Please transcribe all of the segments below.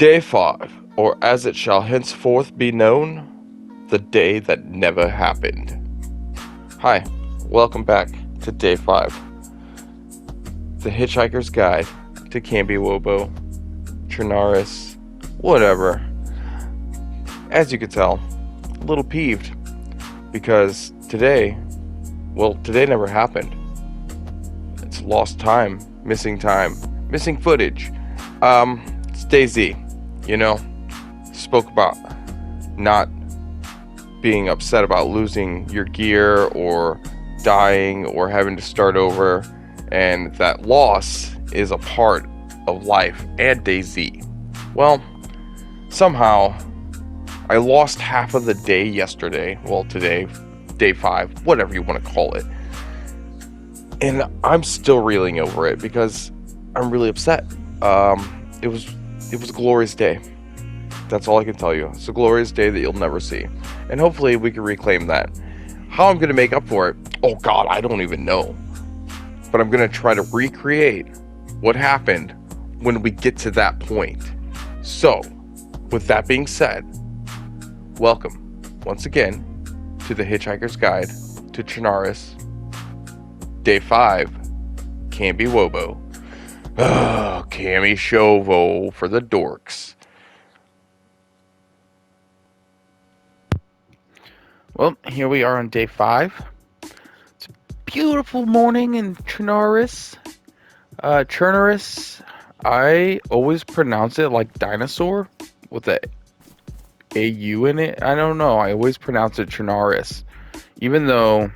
Day 5, or as it shall henceforth be known, the day that never happened. Hi, welcome back to Day 5, the Hitchhiker's Guide to Kambiwobo, Chernarus, whatever. As you can tell, a little peeved, because today never happened. It's lost time, missing footage. It's DayZ. Spoke about not being upset about losing your gear or dying or having to start over, and that loss is a part of life and DayZ. Well, somehow I lost half of the day yesterday. Well, today, Day 5, whatever you want to call it. And I'm still reeling over it because I'm really upset. It was a glorious day. That's all I can tell you. It's a glorious day that you'll never see. And hopefully we can reclaim that. How I'm going to make up for it? Oh God, I don't even know. But I'm going to try to recreate what happened when we get to that point. So, with that being said, welcome once again to the Hitchhiker's Guide to Chernarus. Day 5, Kambiwobo. Kamyshovo for the dorks. Well, here we are on Day 5. It's a beautiful morning in Chernarus. Chernarus, I always pronounce it like dinosaur with a AU in it. I don't know. I always pronounce it Chernarus, even though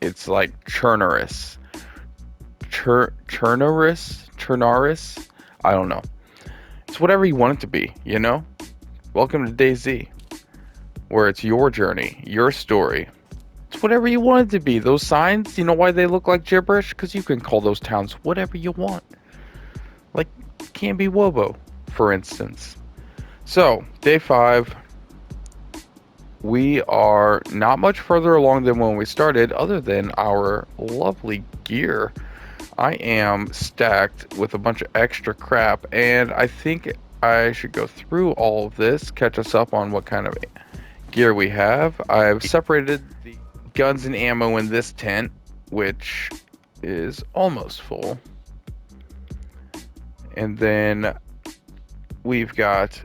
it's like Chernarus. Chernarus? I don't know. It's whatever you want it to be, Welcome to DayZ, where it's your journey, your story. It's whatever you want it to be. Those signs, you know why they look like gibberish? Because you can call those towns whatever you want. Like Kambiwobo, for instance. So, Day 5. We are not much further along than when we started, other than our lovely gear. I am stacked with a bunch of extra crap, and I think I should go through all of this, catch us up on what kind of gear we have. I've separated the guns and ammo in this tent, which is almost full. And then we've got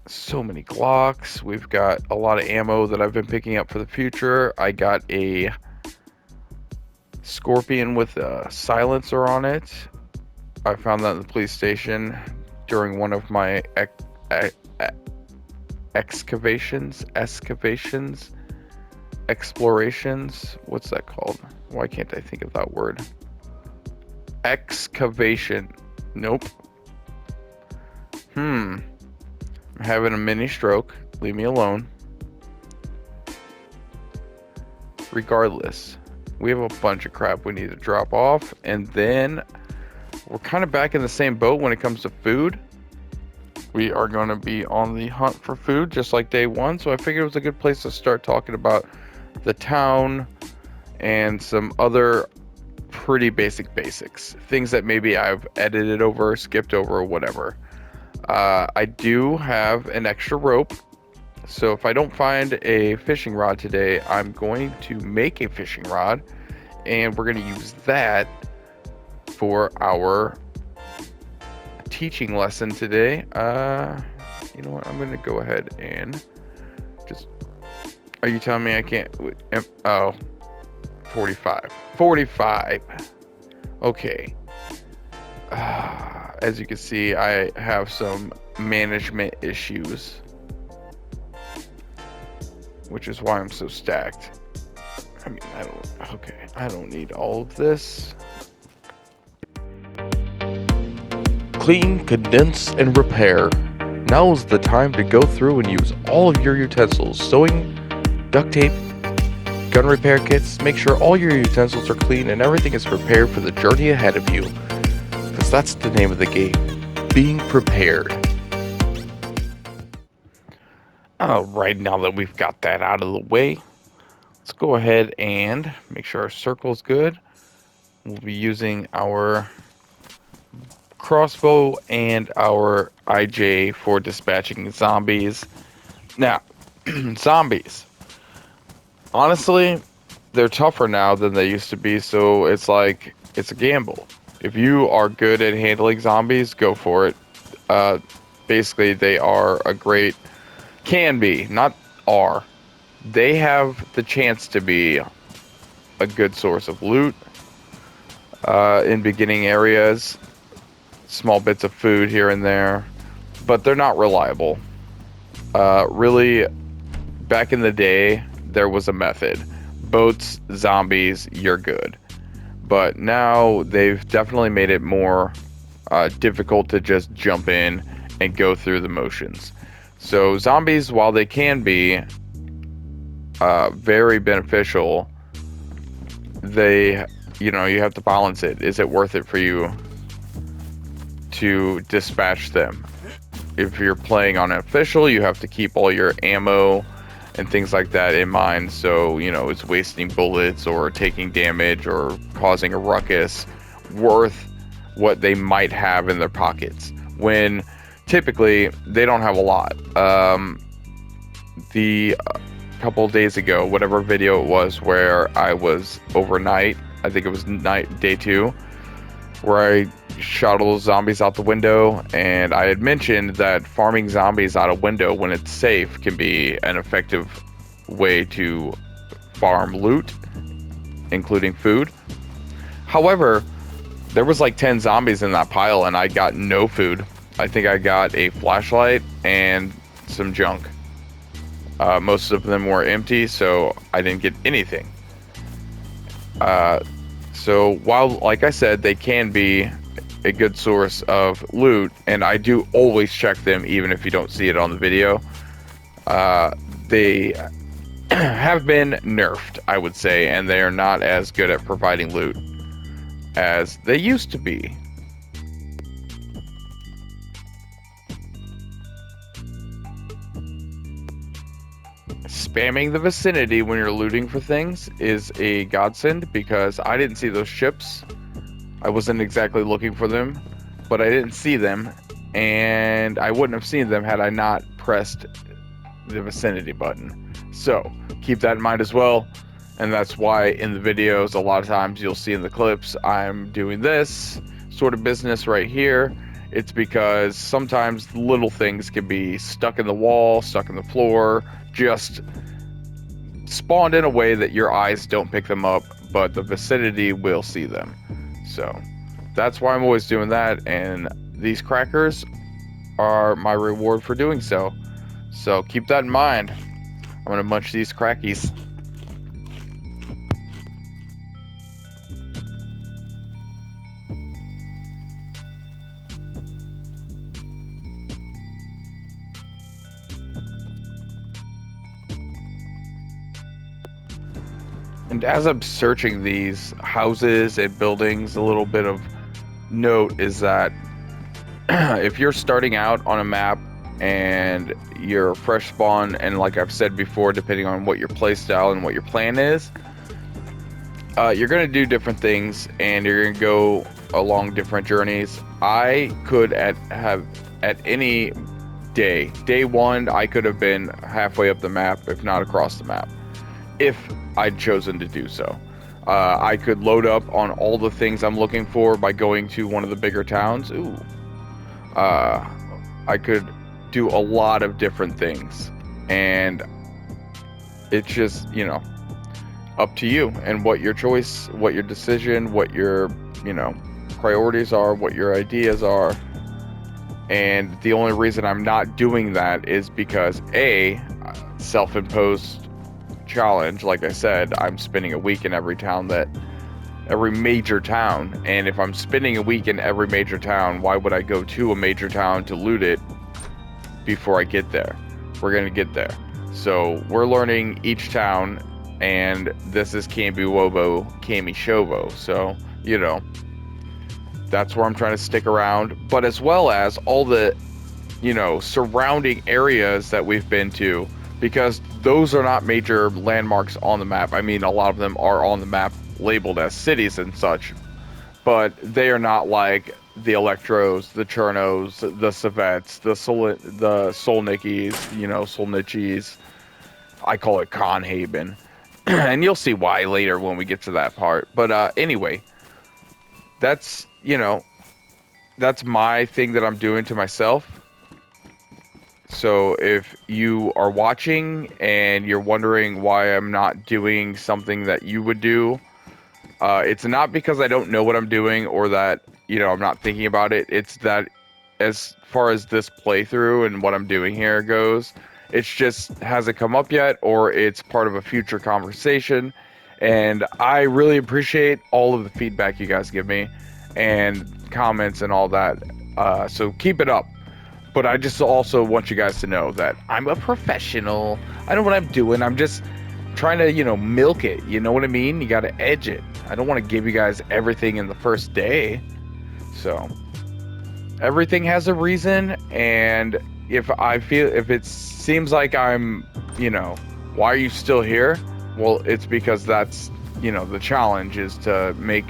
so many Glocks. We've got a lot of ammo that I've been picking up for the future. I got a Scorpion with a silencer on it. I found that in the police station during one of my explorations. What's that called? Why can't I think of that word? Excavation. Nope. I'm having a mini stroke. Leave me alone. Regardless, we have a bunch of crap we need to drop off, and then we're kind of back in the same boat when it comes to food. We are going to be on the hunt for food just like Day 1, so I figured it was a good place to start talking about the town and some other pretty basics. Things that maybe I've edited over, skipped over, or whatever. I do have an extra rope, so if I don't find a fishing rod today, I'm going to make a fishing rod, and we're going to use that for our teaching lesson today. You know what? I'm going to go ahead and just... Are you telling me I can't... Oh, 45. Okay. As you can see, I have some management issues, which is why I'm so stacked. I don't need all of this. Clean, condense, and repair. Now is the time to go through and use all of your utensils. Sewing, duct tape, gun repair kits. Make sure all your utensils are clean and everything is prepared for the journey ahead of you. Because that's the name of the game. Being prepared. Alright, now that we've got that out of the way, let's go ahead and make sure our circle's good. We'll be using our crossbow and our IJ for dispatching zombies. Now, zombies. Honestly, they're tougher now than they used to be, so it's like, it's a gamble. If you are good at handling zombies, go for it. Basically, they are a great, can be, not are. They have the chance to be a good source of loot in beginning areas, small bits of food here and there, but they're not reliable. Really, back in the day, there was a method. Boats, zombies, you're good. But now they've definitely made it more difficult to just jump in and go through the motions. So zombies, while they can be very beneficial, they, you have to balance it. Is it worth it for you to dispatch them? If you're playing on an official, you have to keep all your ammo and things like that in mind, so it's wasting bullets or taking damage or causing a ruckus worth what they might have in their pockets, when typically they don't have a lot. The couple of days ago, whatever video it was where I was overnight, I think it was day 2, where I shot all those zombies out the window, and I had mentioned that farming zombies out a window when it's safe can be an effective way to farm loot, including food. However, there was like 10 zombies in that pile and I got no food. I think I got a flashlight and some junk. Most of them were empty, so I didn't get anything. So while, like I said, they can be a good source of loot, and I do always check them even if you don't see it on the video, they have been nerfed, I would say, and they are not as good at providing loot as they used to be. Spamming the vicinity when you're looting for things is a godsend, because I didn't see those ships. I wasn't exactly looking for them, but I didn't see them, and I wouldn't have seen them had I not pressed the vicinity button. So keep that in mind as well, and that's why in the videos a lot of times you'll see in the clips I'm doing this sort of business right here. It's because sometimes little things can be stuck in the wall, stuck in the floor, just spawned in a way that your eyes don't pick them up, but the vicinity will see them. So that's why I'm always doing that, and these crackers are my reward for doing so. So keep that in mind. I'm gonna munch these crackies. And as I'm searching these houses and buildings, a little bit of note is that if you're starting out on a map and you're fresh spawn, and like I've said before, depending on what your playstyle and what your plan is, you're going to do different things and you're going to go along different journeys. I could have at any day 1, I could have been halfway up the map, if not across the map, if I'd chosen to do so. I could load up on all the things I'm looking for by going to one of the bigger towns. I could do a lot of different things, and it's just, up to you and what your choice, what your decision, what your, priorities are, what your ideas are. And the only reason I'm not doing that is because A, self-imposed challenge. Like I said, I'm spending a week in every major town, and if I'm spending a week in every major town, why would I go to a major town to loot it before I get there? We're gonna get there. So we're learning each town, and this is Kambiwobo, Kamyshovo, so that's where I'm trying to stick around, but as well as all the surrounding areas that we've been to, because those are not major landmarks on the map. I mean, a lot of them are on the map labeled as cities and such, but they are not like the Electros, the Chernos, the Savets, the Solnickies, you know, Solnichies. I call it Conhaven. And you'll see why later when we get to that part. But anyway, that's, you know, that's my thing that I'm doing to myself. So if you are watching and you're wondering why I'm not doing something that you would do, it's not because I don't know what I'm doing or that, you know, I'm not thinking about it. It's that as far as this playthrough and what I'm doing here goes, it's just hasn't come up yet, or it's part of a future conversation. And I really appreciate all of the feedback you guys give me and comments and all that. So keep it up. But I just also want you guys to know that I'm a professional. I know what I'm doing. I'm just trying to, you know, milk it. You know what I mean? You got to edge it. I don't want to give you guys everything in the first day. So everything has a reason. And if it seems like I'm, you know, why are you still here? Well, it's because that's, you know, the challenge is to make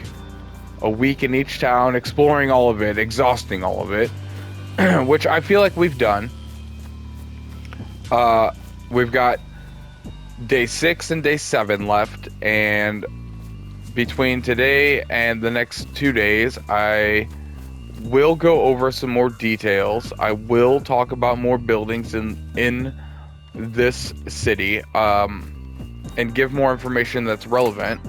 a week in each town, exploring all of it, exhausting all of it, which I feel like we've done. We've got day 6 and day 7 left, and between today and the next 2 days, I will go over some more details. I will talk about more buildings in this city, and give more information that's relevant.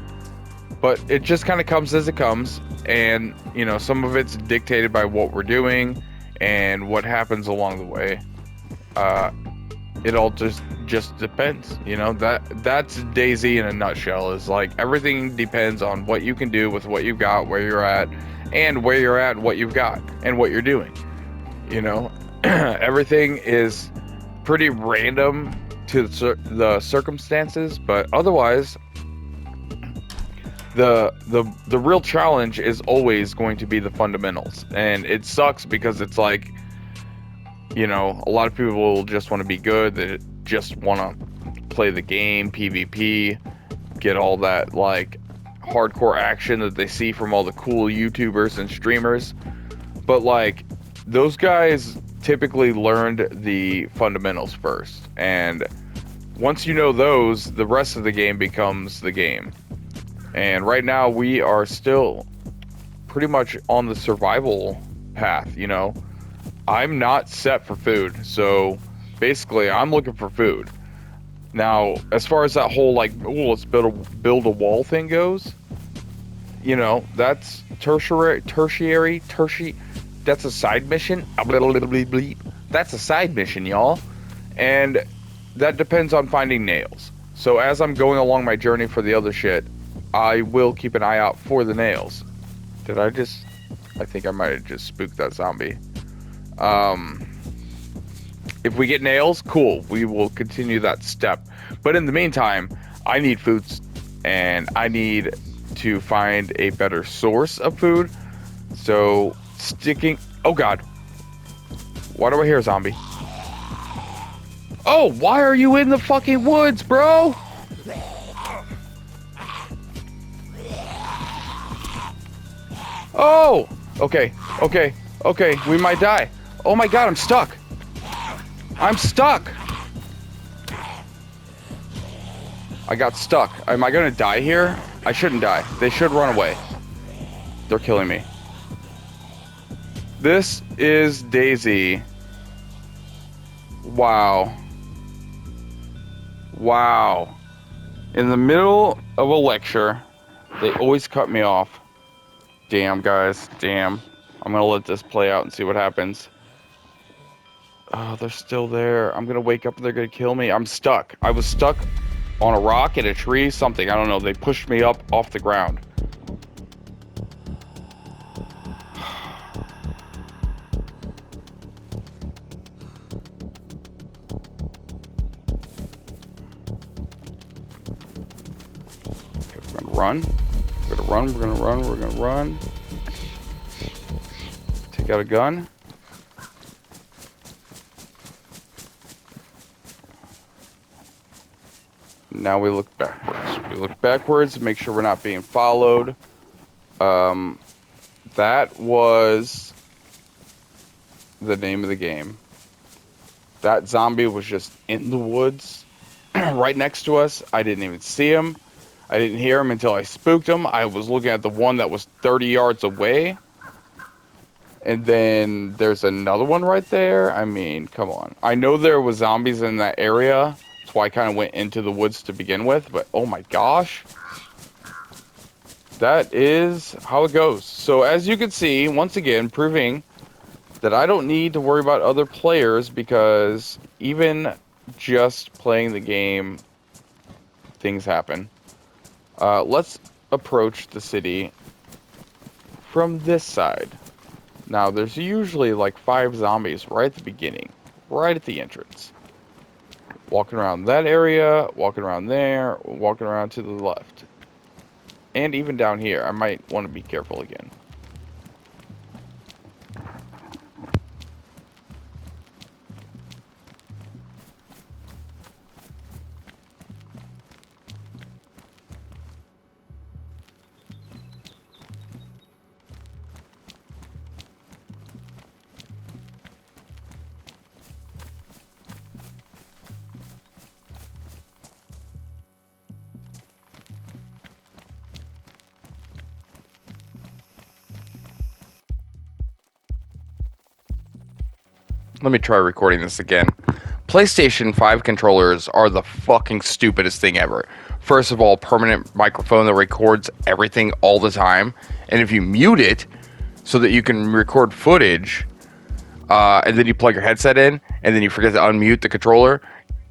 But it just kind of comes as it comes, and, you know, some of it's dictated by what we're doing and what happens along the way. It all just depends, you know. That's DayZ in a nutshell. Is like everything depends on what you can do with what you've got, where you're at, and where you're at, what you've got, and what you're doing. You know, everything is pretty random to the circumstances, but otherwise, the real challenge is always going to be the fundamentals. And it sucks because it's like, you know, a lot of people will just want to be good. They just want to play the game, PvP, get all that like hardcore action that they see from all the cool YouTubers and streamers. But like, those guys typically learned the fundamentals first. And once you know those, the rest of the game becomes the game. And right now we are still pretty much on the survival path, you know. I'm not set for food, so basically I'm looking for food. Now, as far as that whole like, oh, let's build a wall thing goes, you know, that's tertiary. That's a side mission. That's a side mission, y'all. And that depends on finding nails. So as I'm going along my journey for the other shit, I will keep an eye out for the nails. I think I might have just spooked that zombie. If we get nails, cool. We will continue that step. But in the meantime, I need food, and I need to find a better source of food. So oh God. Why do I hear a zombie? Oh, why are you in the fucking woods, bro? Oh, okay, we might die. Oh my God, I'm stuck. I got stuck. Am I gonna die here? I shouldn't die. They should run away. They're killing me. This is DayZ. Wow. In the middle of a lecture, they always cut me off. Damn, guys, damn. I'm gonna let this play out and see what happens. Oh, they're still there. I'm gonna wake up and they're gonna kill me. I'm stuck. I was stuck on a rock, in a tree, something. I don't know. They pushed me up off the ground. We're gonna run. We're gonna run. Take out a gun. Now we look backwards. We look backwards to make sure we're not being followed. That was the name of the game. That zombie was just in the woods right next to us. I didn't even see him. I didn't hear him until I spooked him. I was looking at the one that was 30 yards away. And then there's another one right there. I mean, come on. I know there was zombies in that area. That's why I kind of went into the woods to begin with. But oh my gosh. That is how it goes. So as you can see, once again, proving that I don't need to worry about other players, because even just playing the game, things happen. Let's approach the city from this side. Now, there's usually like 5 zombies right at the beginning, right at the entrance. Walking around that area, walking around there, walking around to the left. And even down here, I might want to be careful again. Let me try recording this again. PlayStation 5 controllers are the fucking stupidest thing ever. First of all, permanent microphone that records everything all the time. And if you mute it so that you can record footage, and then you plug your headset in, and then you forget to unmute the controller,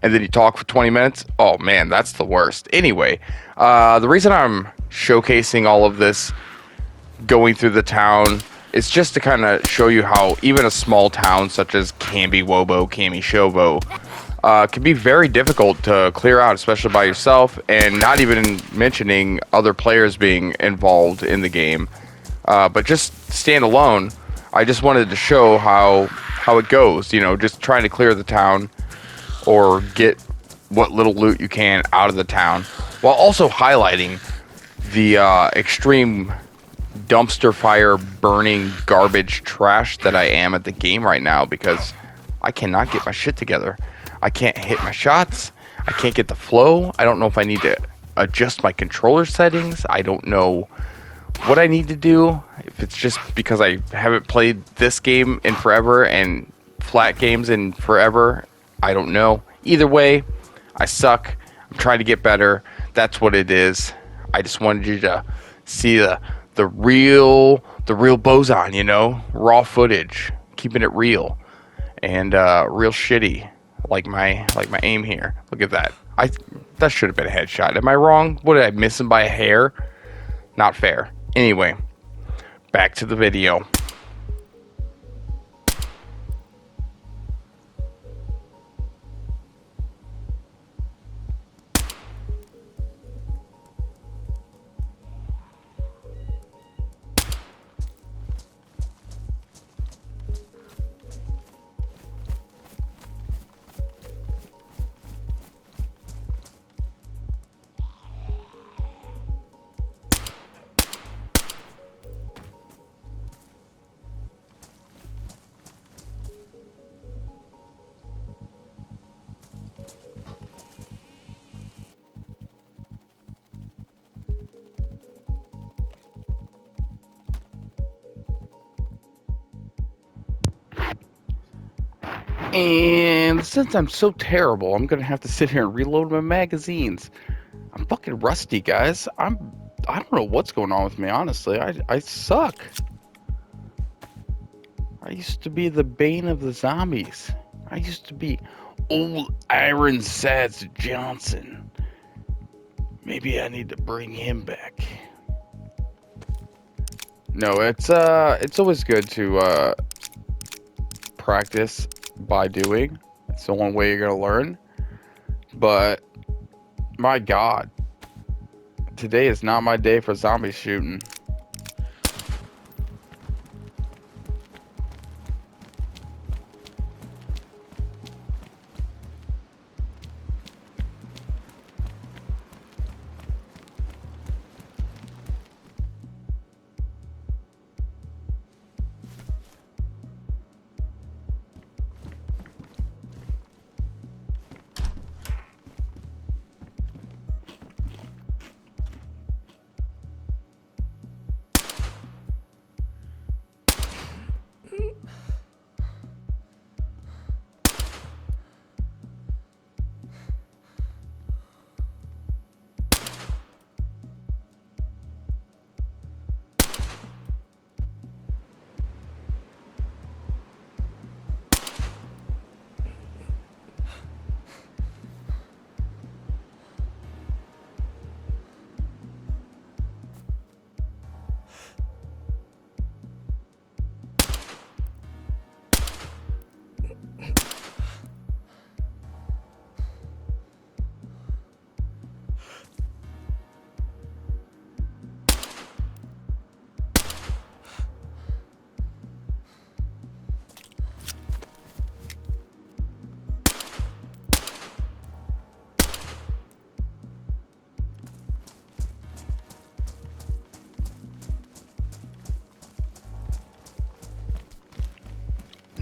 and then you talk for 20 minutes, oh man, that's the worst. Anyway, the reason I'm showcasing all of this going through the town, it's just to kind of show you how even a small town such as Kambiwobo, Kamyshovo, can be very difficult to clear out, especially by yourself, and not even mentioning other players being involved in the game. But just stand alone, I just wanted to show how it goes, you know, just trying to clear the town or get what little loot you can out of the town, while also highlighting the extreme dumpster fire burning garbage trash that I am at the game right now, because I cannot get my shit together. I can't hit my shots. I can't get the flow. I don't know if I need to adjust my controller settings. I don't know what I need to do. If it's just because I haven't played this game in forever and flat games in forever, I don't know. Either way, I suck. I'm trying to get better. That's what it is. I just wanted you to see the real Bozon, you know, raw footage, keeping it real and real shitty, like my aim here. Look at that. That should have been a headshot. Am I wrong? What, did I miss him by a hair? Not fair. Anyway, back to the video. And since I'm so terrible, I'm gonna have to sit here and reload my magazines. I'm fucking rusty, guys. I don't know what's going on with me, honestly. I suck. I used to be the bane of the zombies. I used to be old Iron Sads Johnson. Maybe I need to bring him back. No, it's always good to practice by doing. It's the one way you're gonna learn. But my God, today is not my day for zombie shooting.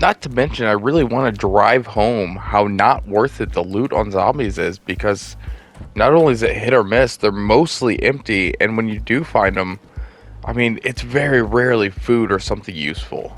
Not to mention, I really want to drive home how not worth it the loot on zombies is, because not only is it hit or miss, they're mostly empty, and when you do find them, I mean, it's very rarely food or something useful.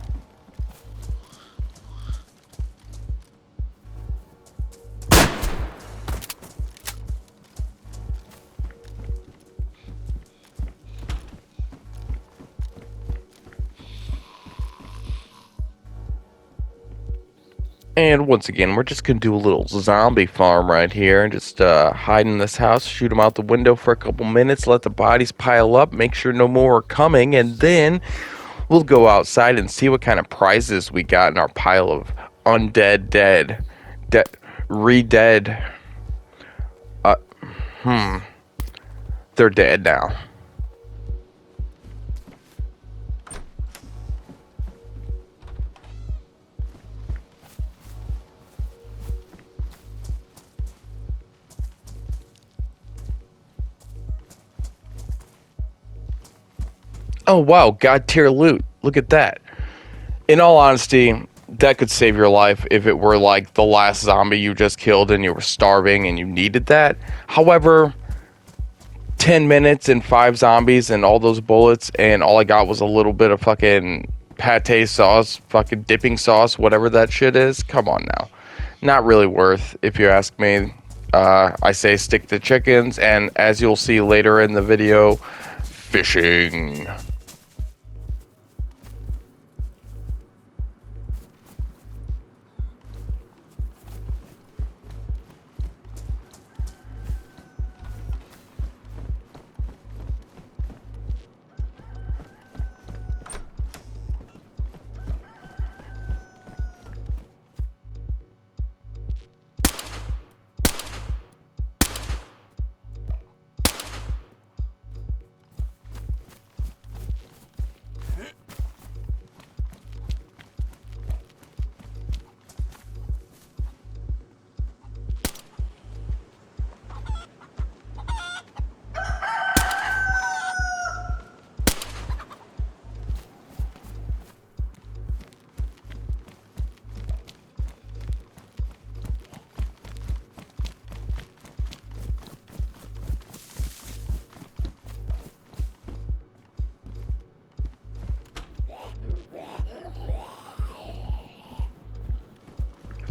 And once again, we're just gonna do a little zombie farm right here and just hide in this house, shoot them out the window for a couple minutes, let the bodies pile up, make sure no more are coming, and then we'll go outside and see what kind of prizes we got in our pile of undead, re-dead. Uh, they're dead now. Oh wow, god tier loot. Look at that. In all honesty, that could save your life if it were like the last zombie you just killed and you were starving and you needed that. However, 10 minutes and 5 zombies and all those bullets, and all I got was a little bit of fucking pate sauce, fucking dipping sauce, whatever that shit is. Come on now. Not really worth, if you ask me. I say stick to chickens, and as you'll see later in the video, fishing.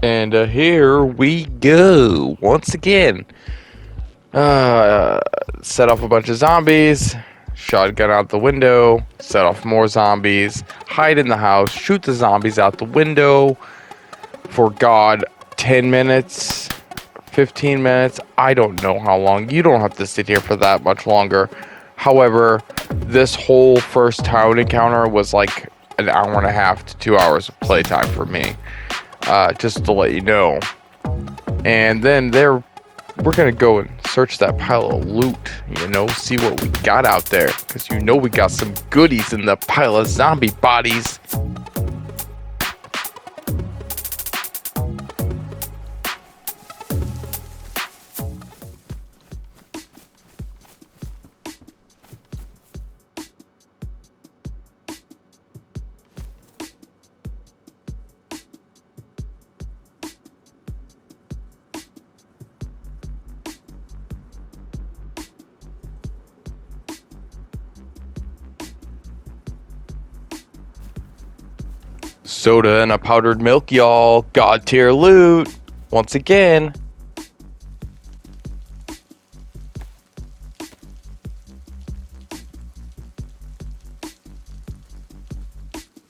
And here we go once again. Set off a bunch of zombies, shotgun out the window, set off more zombies, hide in the house, shoot the zombies out the window for God, 10 minutes, 15 minutes. I don't know how long. You don't have to sit here for that much longer. However, this whole first town encounter was like an hour and a half to 2 hours of playtime for me. Just to let you know. And then we're gonna go and search that pile of loot, see what we got out there, because we got some goodies in the pile of zombie bodies. Soda and a powdered milk, y'all. God tier loot. Once again.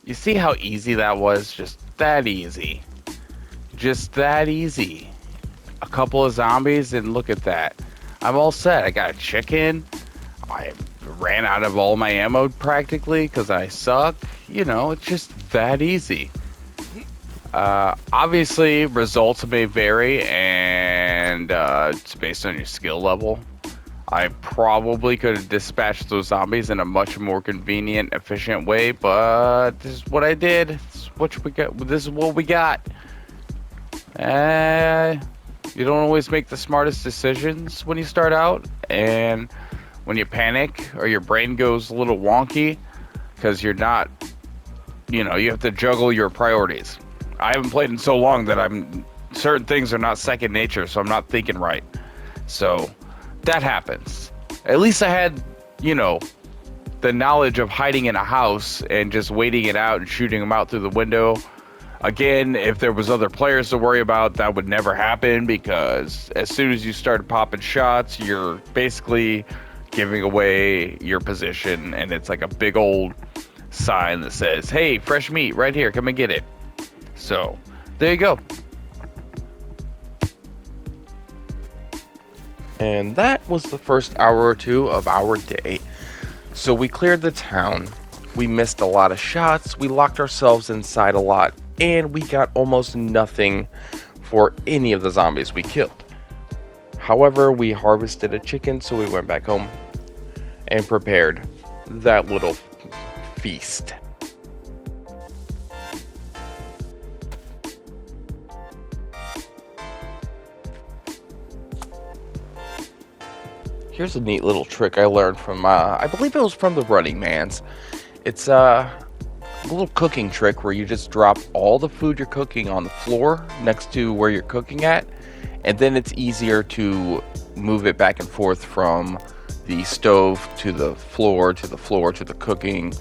You see how easy that was? Just that easy. Just that easy. A couple of zombies and look at that. I'm all set. I got a chicken. I ran out of all my ammo practically because I suck. It's just that easy. Obviously, results may vary, and it's based on your skill level. I probably could have dispatched those zombies in a much more convenient, efficient way, but this is what I did. This is what we got. You don't always make the smartest decisions when you start out, and when you panic or your brain goes a little wonky because you're not, you have to juggle your priorities. I haven't played in so long that certain things are not second nature, so I'm not thinking right. So that happens. At least I had, the knowledge of hiding in a house and just waiting it out and shooting them out through the window. Again, if there was other players to worry about, that would never happen, because as soon as you start popping shots, you're basically giving away your position, and it's like a big old sign that says, hey, fresh meat right here, come and get it. So there you go. And that was the first hour or two of our day. So we cleared the town, we missed a lot of shots, we locked ourselves inside a lot, and we got almost nothing for any of the zombies we killed. However, we harvested a chicken, so we went back home and prepared that little feast. Here's a neat little trick I learned from, I believe it was from the Running Man's. It's a little cooking trick where you just drop all the food you're cooking on the floor next to where you're cooking at, and then it's easier to move it back and forth from the stove to the floor, to the floor, to the cooking,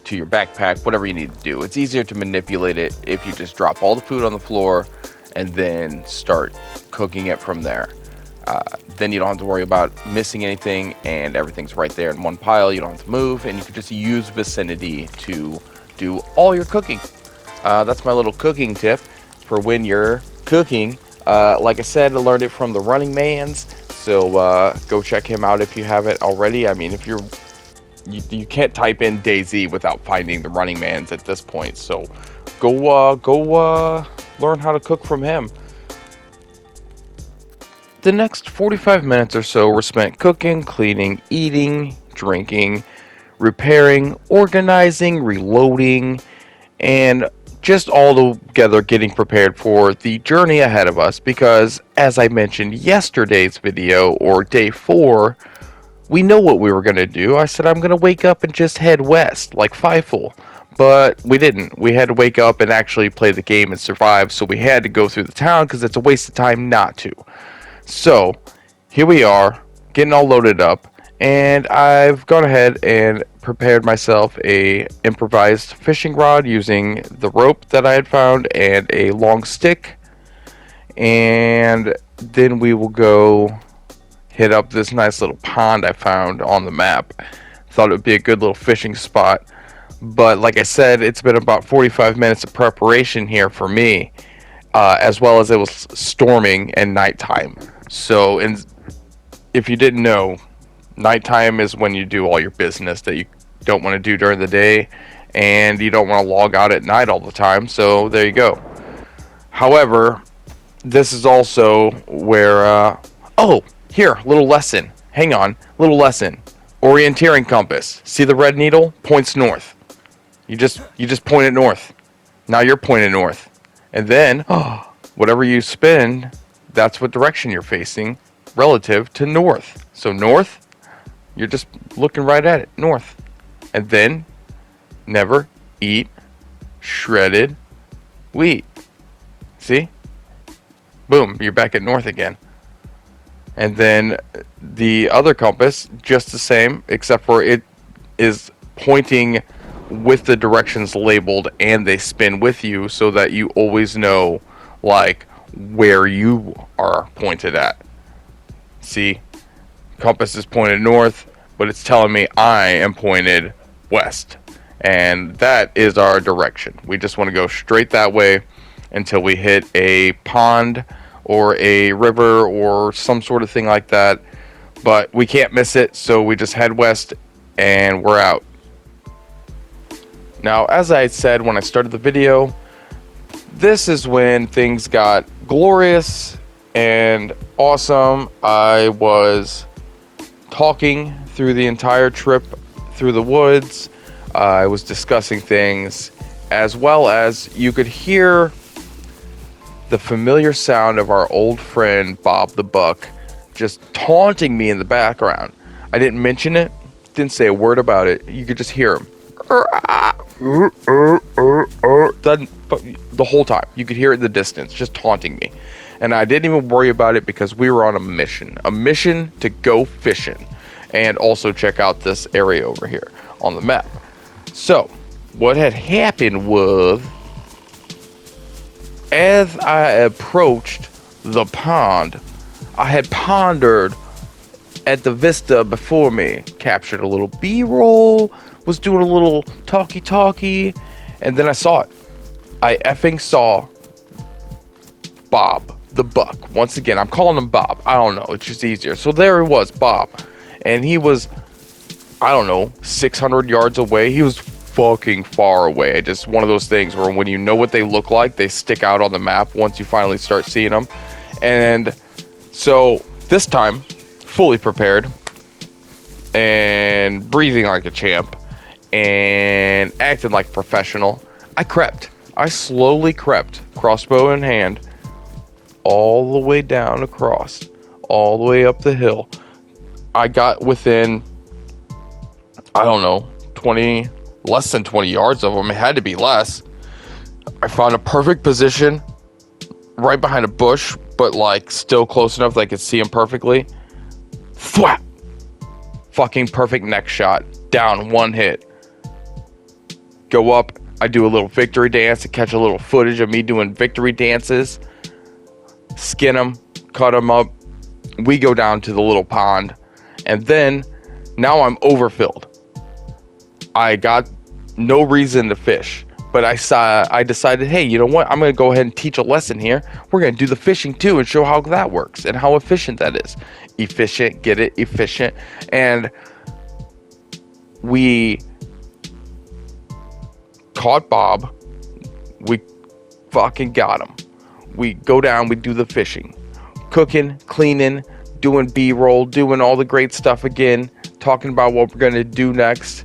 to your backpack, whatever you need to do. It's easier to manipulate it if you just drop all the food on the floor and then start cooking it from there. Then you don't have to worry about missing anything, and everything's right there in one pile. You don't have to move, and you can just use vicinity to do all your cooking. That's my little cooking tip for when you're cooking. Like I said, I learned it from the Running Man's, so go check him out if you haven't already. I mean, if you can't type in DayZ without finding the Running Man's at this point, so go learn how to cook from him. The next 45 minutes or so were spent cooking, cleaning, eating, drinking, repairing, organizing, reloading, and just all together getting prepared for the journey ahead of us, because as I mentioned yesterday's video, or day 4, we know what we were going to do. I said I'm going to wake up and just head west like Fifel, but we didn't. We had to wake up and actually play the game and survive, so we had to go through the town because it's a waste of time not to. So here we are, getting all loaded up, and I've gone ahead and prepared myself a improvised fishing rod using the rope that I had found and a long stick, and then we will go hit up this nice little pond I found on the map. Thought it would be a good little fishing spot, but like I said, it's been about 45 minutes of preparation here for me, as well as it was storming and nighttime. So, if you didn't know, nighttime is when you do all your business that you don't want to do during the day, and you don't want to log out at night all the time, so there you go. However, this is also where, here, little lesson. Hang on, little lesson. Orienteering compass. See the red needle? Points north. You just point it north. Now you're pointed north. And then, whatever you spin, that's what direction you're facing relative to north. So north, you're just looking right at it, north. And then, never eat shredded wheat. See? Boom, you're back at north again. And then the other compass, just the same, except for it is pointing with the directions labeled, and they spin with you so that you always know, like, where you are pointed at. See? Compass is pointed north, but it's telling me I am pointed west. And that is our direction. We just want to go straight that way until we hit a pond or a river or some sort of thing like that. But we can't miss it, so we just head west and we're out. Now, as I said when I started the video, this is when things got glorious and awesome. I was talking through the entire trip through the woods. I was discussing things, as well as you could hear the familiar sound of our old friend Bob the Buck just taunting me in the background. I didn't mention it, didn't say a word about it. You could just hear him. The whole time. You could hear it in the distance, just taunting me. And I didn't even worry about it because we were on a mission. A mission to go fishing. And also check out this area over here on the map. So, what had happened was, as I approached the pond, I had pondered at the vista before me, captured a little B-roll, was doing a little talkie-talkie, and then I saw it. I effing saw Bob, the buck. Once again, I'm calling him Bob. I don't know, it's just easier. So there he was, Bob. And he was, I don't know, 600 yards away. He was fucking far away. Just one of those things where when you know what they look like, they stick out on the map once you finally start seeing them. And so this time, fully prepared and breathing like a champ and acting like a professional, I slowly crept, crossbow in hand, all the way down across, all the way up the hill. I got within, I don't know, less than 20 yards of them. It had to be less. I found a perfect position right behind a bush, but like still close enough that I could see him perfectly. Thwap! Fucking perfect neck shot. Down, one hit. Go up. I do a little victory dance to catch a little footage of me doing victory dances. Skin him. Cut him up. We go down to the little pond. And then, now I'm overfilled. I got no reason to fish. But I decided, hey, you know what? I'm going to go ahead and teach a lesson here. We're going to do the fishing too and show how that works and how efficient that is. Efficient, get it? Efficient. And we caught Bob. We fucking got him. We go down, we do the fishing. Cooking, cleaning, doing B-roll, doing all the great stuff again. Talking about what we're going to do next.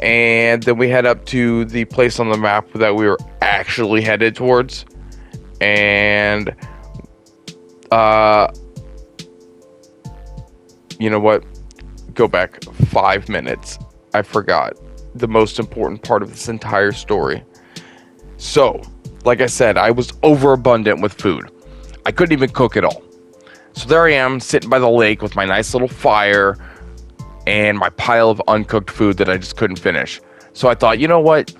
And then we head up to the place on the map that we were actually headed towards. And, you know what? Go back 5 minutes. I forgot the most important part of this entire story. So, like I said, I was overabundant with food. I couldn't even cook it all. So there I am, sitting by the lake with my nice little fire and my pile of uncooked food that I just couldn't finish. So I thought, you know what?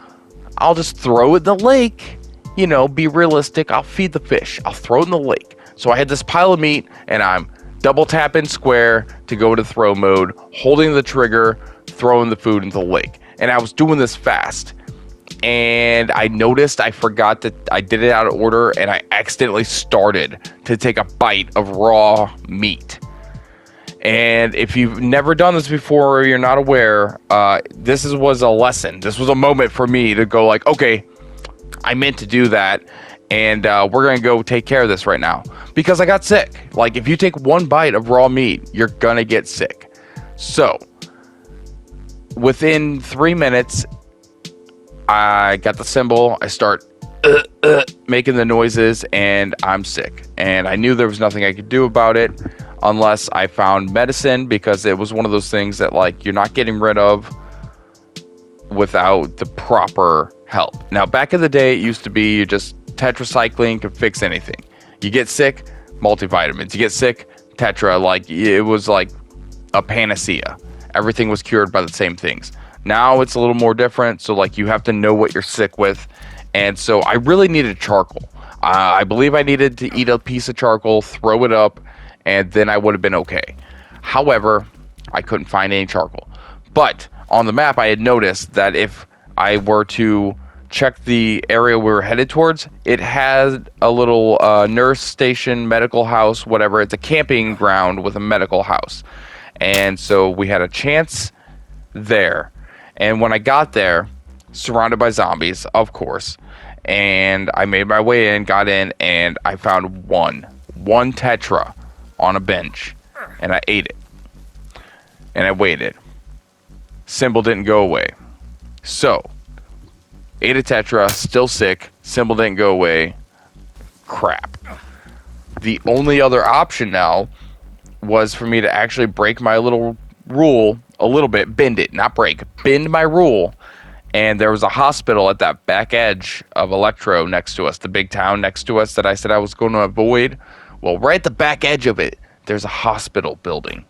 I'll just throw it in the lake. You know, be realistic. I'll feed the fish. I'll throw it in the lake. So I had this pile of meat, and I'm double tapping square to go into throw mode, holding the trigger, throwing the food into the lake. And I was doing this fast. And I noticed I forgot that I did it out of order, and I accidentally started to take a bite of raw meat. And if you've never done this before or you're not aware, was a lesson. This was a moment for me to go like, okay, I meant to do that. And we're going to go take care of this right now. Because I got sick. Like, if you take one bite of raw meat, you're going to get sick. So, within 3 minutes, I got the symbol. I start making the noises, and I'm sick. And I knew there was nothing I could do about it unless I found medicine, because it was one of those things that, like, you're not getting rid of without the proper help. Now, back in the day, it used to be you just tetracycline could fix anything. You get sick, multivitamins. You get sick, tetra. Like, it was like a panacea. Everything was cured by the same things. Now it's a little more different. So, like, you have to know what you're sick with. And so I really needed charcoal. I believe I needed to eat a piece of charcoal, throw it up, and then I would have been okay. However, I couldn't find any charcoal. But on the map, I had noticed that if I were to check the area we were headed towards, it had a little nurse station, medical house, whatever. It's a camping ground with a medical house. And so we had a chance there. And when I got there, surrounded by zombies, of course, and I made my way in, got in, and I found one tetra on a bench, and I ate it. And I waited. Symbol didn't go away. So, ate a tetra, still sick, symbol didn't go away. Crap. The only other option now was for me to actually break my little rule a little bit, bend it, not break, bend my rule, And there was a hospital at that back edge of Electro next to us, the big town next to us that I said I was going to avoid. Well, right at the back edge of it, there's a hospital building.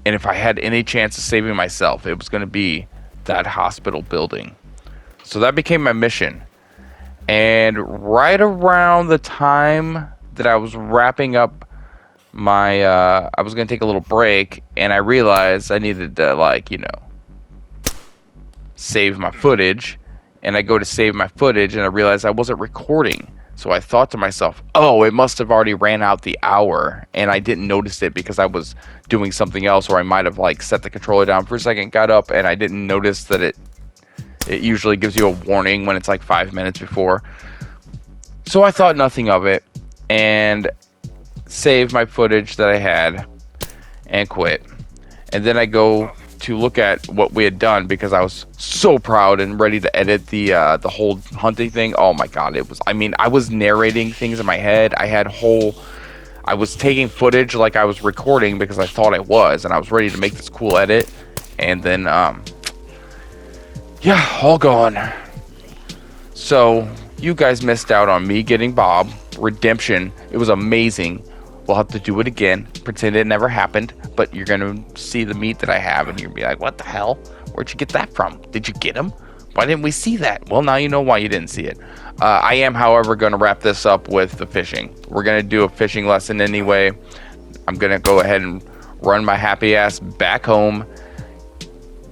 And if I had any chance of saving myself, it was going to be that hospital building. So that became my mission. And right around the time that I was wrapping up my, I was going to take a little break, and I realized I needed to, like, you know, save my footage. And I go to save my footage, and I realized I wasn't recording. So I thought to myself, oh, it must have already ran out the hour, and I didn't notice it because I was doing something else, or I might have, like, set the controller down for a second, got up, and I didn't notice that it usually gives you a warning when it's like 5 minutes before. So I thought nothing of it and saved my footage that I had and quit. And then I go to look at what we had done because I was so proud and ready to edit the whole hunting thing. Oh my god, it was, I mean, I was narrating things in my head. I was taking footage like I was recording because I thought I was, and I was ready to make this cool edit. And then yeah, all gone. So you guys missed out on me getting Bob. Redemption. It was amazing. We'll have to do it again. Pretend it never happened. But you're going to see the meat that I have, and you're going to be like, what the hell? Where'd you get that from? Did you get him? Why didn't we see that? Well, now you know why you didn't see it. I am, however, going to wrap this up with the fishing. We're going to do a fishing lesson anyway. I'm going to go ahead and run my happy ass back home.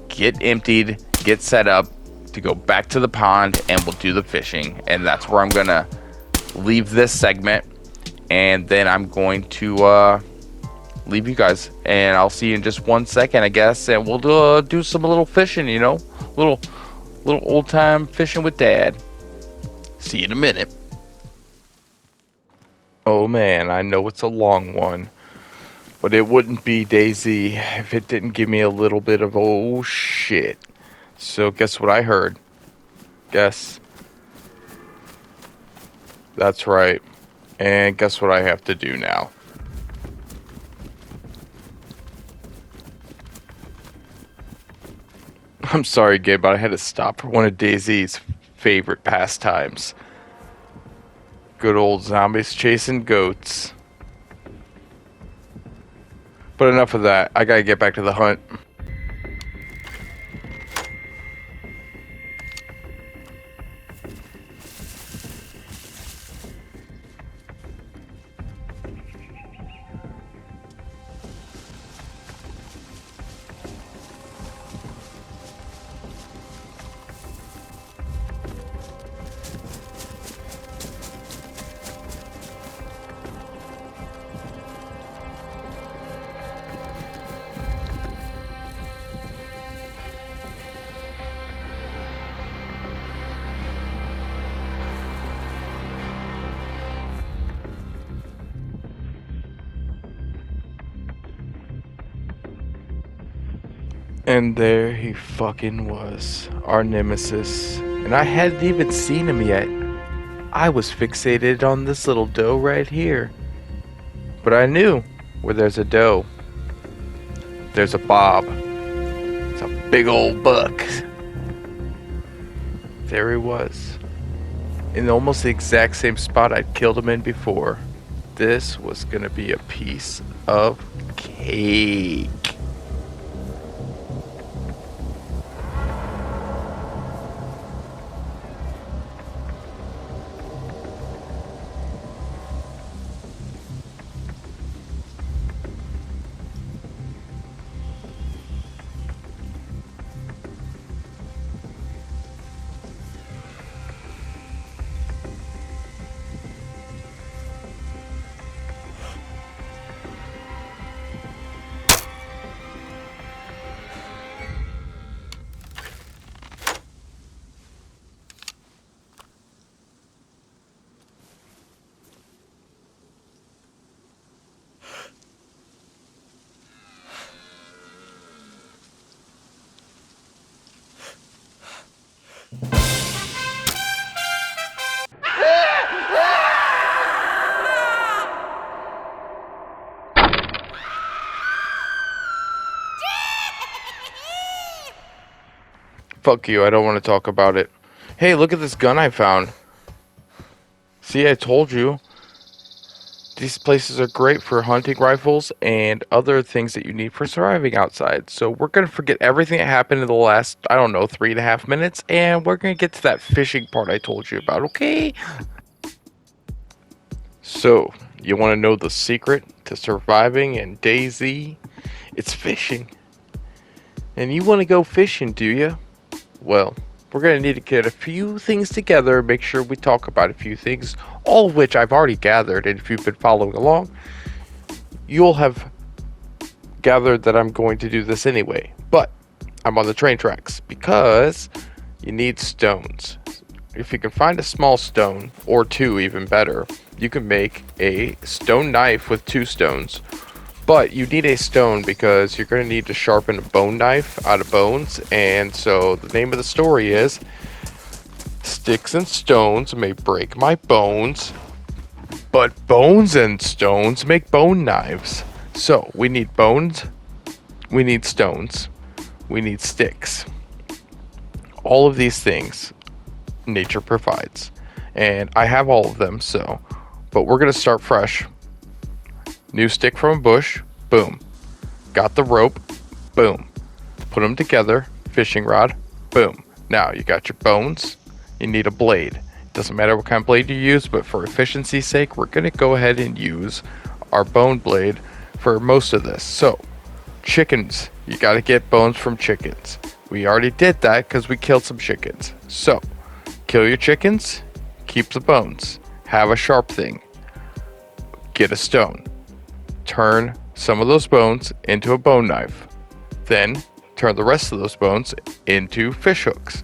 Get emptied. Get set up to go back to the pond, and we'll do the fishing. And that's where I'm gonna leave this segment, and then I'm going to leave you guys, and I'll see you in just 1 second, I guess, and we'll do some little fishing, you know, little old time fishing with Dad. See you in a minute. Oh man, I know it's a long one, but it wouldn't be DayZ if it didn't give me a little bit of oh shit. So guess what I heard? Guess. That's right. And guess what I have to do now? I'm sorry, Gabe, but I had to stop for one of DayZ's favorite pastimes. Good old zombies chasing goats. But enough of that. I gotta get back to the hunt. And there he fucking was, our nemesis. And I hadn't even seen him yet. I was fixated on this little doe right here. But I knew where there's a doe, there's a bob. It's a big old buck. There he was. In almost the exact same spot I'd killed him in before. This was gonna be a piece of cake. Fuck you, I don't want to talk about it. Hey, look at this gun I found. See, I told you. These places are great for hunting rifles and other things that you need for surviving outside. So we're going to forget everything that happened in the last, I don't know, 3.5 minutes. And we're going to get to that fishing part I told you about, okay? So, you want to know the secret to surviving in DayZ? It's fishing. And you want to go fishing, do you? Well, we're going to need to get a few things together and make sure we talk about a few things, all of which I've already gathered. And if you've been following along, you'll have gathered that I'm going to do this anyway. But I'm on the train tracks because you need stones. If you can find a small stone, or two even better, you can make a stone knife with 2 stones. But you need a stone because you're going to need to sharpen a bone knife out of bones. And so the name of the story is Sticks and Stones May Break My Bones, but bones and stones make bone knives. So we need bones, we need stones, we need sticks. All of these things nature provides. And I have all of them, so. But we're going to start fresh. New stick from a bush, boom. Got the rope, boom. Put them together, fishing rod, boom. Now you got your bones, you need a blade. Doesn't matter what kind of blade you use, but for efficiency's sake, we're going to go ahead and use our bone blade for most of this. So, chickens, you got to get bones from chickens. We already did that because we killed some chickens. So, kill your chickens, keep the bones, have a sharp thing, get a stone. Turn some of those bones into a bone knife. Then turn the rest of those bones into fish hooks.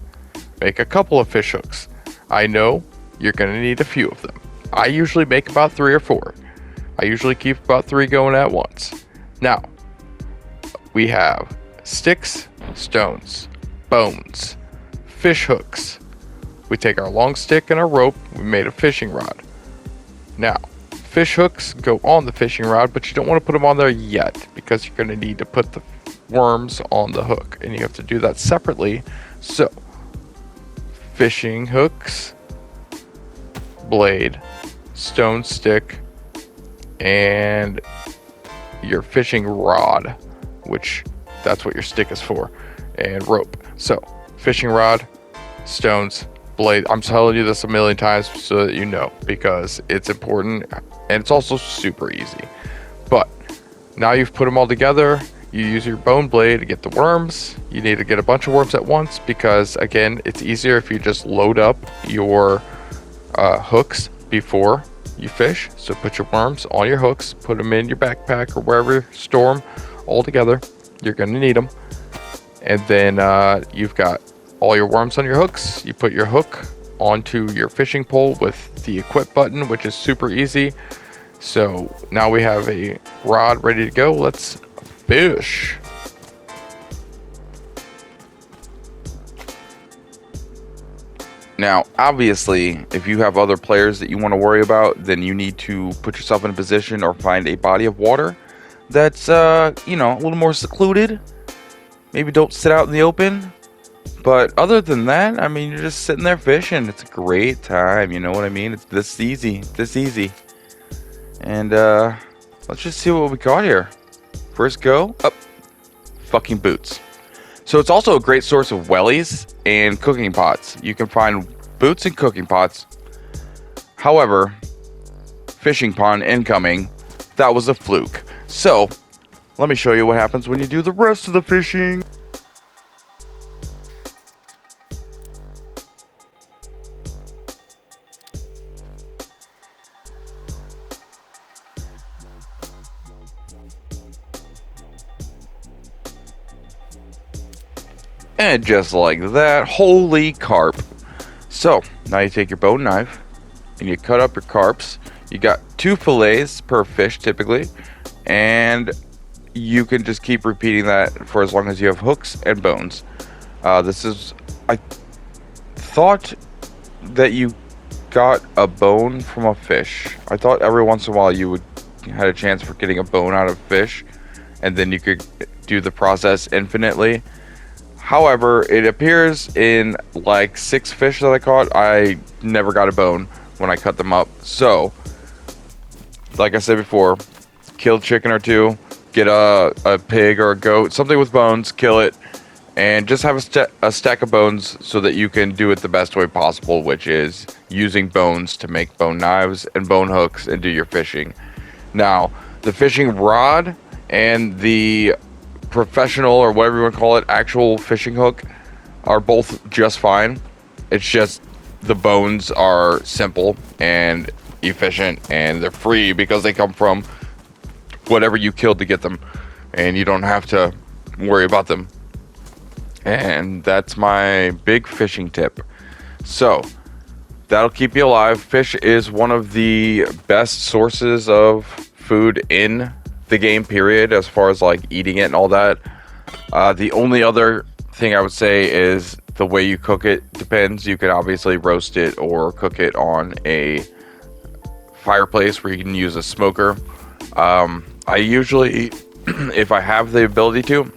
Make a couple of fish hooks. I know you're going to need a few of them. I usually make about 3 or 4. I usually keep about 3 going at once. Now, we have sticks, stones, bones, fish hooks. We take our long stick and our rope. We made a fishing rod. Now, fish hooks go on the fishing rod, but you don't want to put them on there yet because you're going to need to put the worms on the hook, and you have to do that separately. So, fishing hooks, blade, stone stick, and your fishing rod, which that's what your stick is for, and rope. So, fishing rod, stones, blade. I'm telling you this a million times so that you know, because it's important and it's also super easy. But now you've put them all together, you use your bone blade to get the worms. You need to get a bunch of worms at once because, again, it's easier if you just load up your hooks before you fish. So put your worms on your hooks, put them in your backpack or wherever, store them all together. You're going to need them. And then you've got all your worms on your hooks. You put your hook onto your fishing pole with the equip button, which is super easy. So now we have a rod ready to go. Let's fish. Now, obviously, if you have other players that you want to worry about, then you need to put yourself in a position or find a body of water that's, a little more secluded. Maybe don't sit out in the open. But other than that, I mean, you're just sitting there fishing. It's a great time, you know what I mean? It's this easy. And, let's just see what we got here. First go, up, fucking boots. So it's also a great source of wellies and cooking pots. You can find boots and cooking pots. However, fishing pond incoming, that was a fluke. So, let me show you what happens when you do the rest of the fishing. And just like that, holy carp. So, now you take your bone knife and you cut up your carps. You got 2 fillets per fish typically, and you can just keep repeating that for as long as you have hooks and bones. I thought that you got a bone from a fish. I thought every once in a while you had a chance for getting a bone out of fish, and then you could do the process infinitely. However, it appears in like 6 fish that I caught. I never got a bone when I cut them up. So, like I said before, kill a chicken or two, get a pig or a goat, something with bones, kill it, and just have a stack of bones so that you can do it the best way possible, which is using bones to make bone knives and bone hooks and do your fishing. Now, the fishing rod and the professional, or whatever you want to call it, actual fishing hook are both just fine. It's just the bones are simple and efficient, and they're free because they come from whatever you killed to get them, and you don't have to worry about them. And that's my big fishing tip. So that'll keep you alive. Fish is one of the best sources of food in the game, period, as far as like eating it and all that. The only other thing I would say is the way you cook it depends. You can obviously roast it or cook it on a fireplace where you can use a smoker. I usually, if I have the ability to,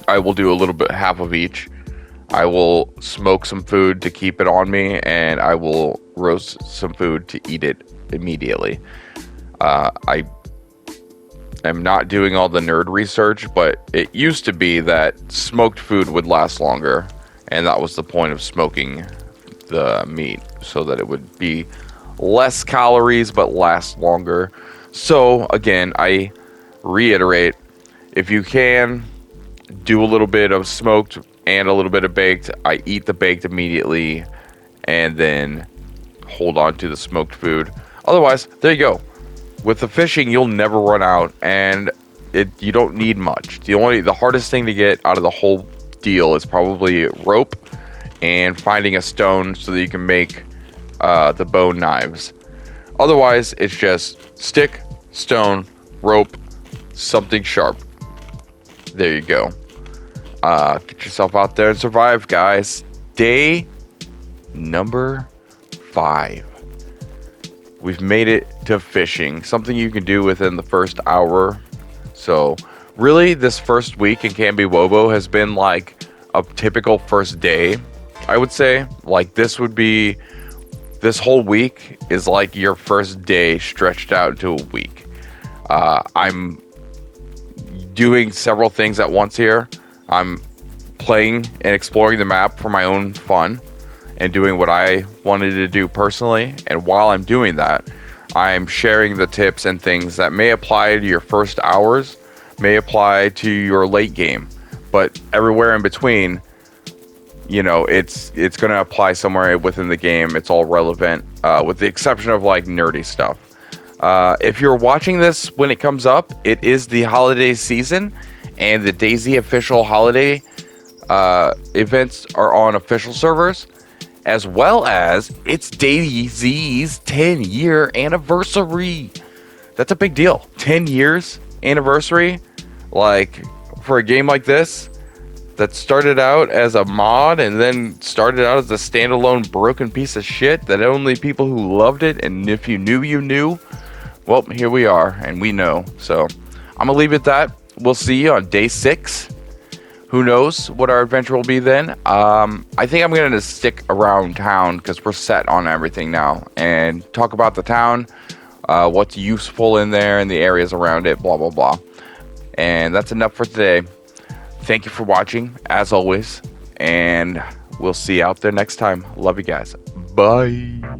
I will do a little bit, half of each. I will smoke some food to keep it on me, and I will roast some food to eat it immediately. I am not doing all the nerd research, but it used to be that smoked food would last longer, and that was the point of smoking the meat, so that it would be less calories but last longer. So again, I reiterate, if you can, do a little bit of smoked and a little bit of baked. I eat the baked immediately and then hold on to the smoked food. Otherwise, there you go. With the fishing, you'll never run out, and you don't need much. The hardest thing to get out of the whole deal is probably rope and finding a stone so that you can make the bone knives. Otherwise, it's just stick, stone, rope, something sharp. There you go. Get yourself out there and survive, guys. Day number 5. We've made it to fishing. Something you can do within the first hour. So, really, this first week in Kambiwobo has been like a typical first day, I would say. Like, this whole week is like your first day stretched out into a week. I'm doing several things at once here. I'm playing and exploring the map for my own fun and doing what I wanted to do personally. And while I'm doing that, I'm sharing the tips and things that may apply to your first hours, may apply to your late game, but everywhere in between, you know, it's going to apply somewhere within the game. It's all relevant, with the exception of like nerdy stuff. If you're watching this when it comes up, it is the holiday season, and the DayZ official holiday events are on official servers, as well as it's DayZ's 10-year anniversary. That's a big deal. 10 years anniversary, like, for a game like this that started out as a mod and then started out as a standalone broken piece of shit that only people who loved it, and if you knew, you knew. Well, here we are, and we know. So I'm gonna leave it at that. We'll see you on day 6. Who knows what our adventure will be then? I think I'm gonna stick around town because we're set on everything now, and talk about the town, what's useful in there and the areas around it, blah blah blah. And that's enough for today. Thank you for watching, as always, and we'll see you out there next time. Love you guys. Bye.